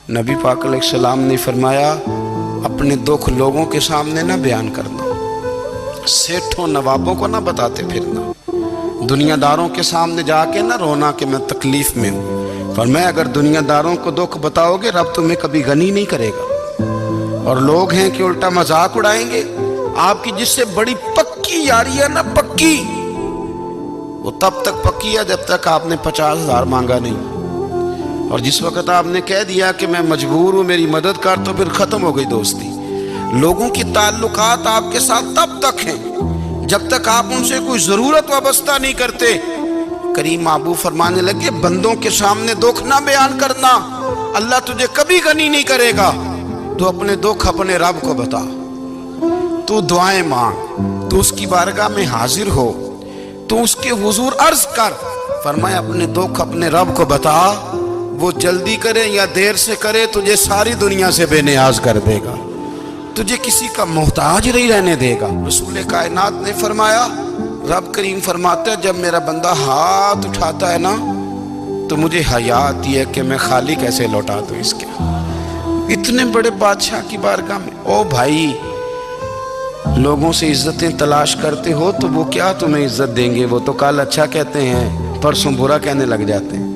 نبی پاک علیہ السلام نے فرمایا اپنے دکھ لوگوں کے سامنے نہ بیان کرنا، سیٹھوں نوابوں کو نہ بتاتے پھرنا، دنیا داروں کے سامنے جا کے نہ رونا کہ میں تکلیف میں ہوں۔ فرمایا اگر دنیا داروں کو دکھ بتاؤ گے رب تمہیں کبھی غنی نہیں کرے گا، اور لوگ ہیں کہ الٹا مذاق اڑائیں گے۔ آپ کی جس سے بڑی پکی یاری ہے نا، پکی، وہ تب تک پکی ہے جب تک آپ نے 50,000 مانگا نہیں، اور جس وقت آپ نے کہہ دیا کہ میں مجبور ہوں میری مدد کر، تو پھر ختم ہو گئی دوستی۔ لوگوں کی تعلقات آپ کے ساتھ تب تک ہیں جب تک آپ ان سے کوئی ضرورت وابستہ نہیں کرتے۔ کریم محبوب فرمانے لگے بندوں کے سامنے دکھ نہ بیان کرنا، اللہ تجھے کبھی غنی نہیں کرے گا۔ تو اپنے دکھ اپنے رب کو بتا، تو دعائیں مانگ، تو اس کی بارگاہ میں حاضر ہو، تو اس کے حضور عرض کر۔ فرمایا اپنے دکھ اپنے رب کو بتا، وہ جلدی کرے یا دیر سے کرے تجھے ساری دنیا سے بے نیاز کر دے گا، تجھے کسی کا محتاج نہیں رہنے دے گا۔ رسول کائنات نے فرمایا، رب کریم فرماتا ہے جب میرا بندہ ہاتھ اٹھاتا ہے نا تو مجھے حیا آتی ہے کہ میں خالی کیسے لوٹا دوں اس کے۔ اتنے بڑے بادشاہ کی بارگاہ میں، او بھائی لوگوں سے عزتیں تلاش کرتے ہو تو وہ کیا تمہیں عزت دیں گے؟ وہ تو کل اچھا کہتے ہیں پرسوں برا کہنے لگ جاتے ہیں۔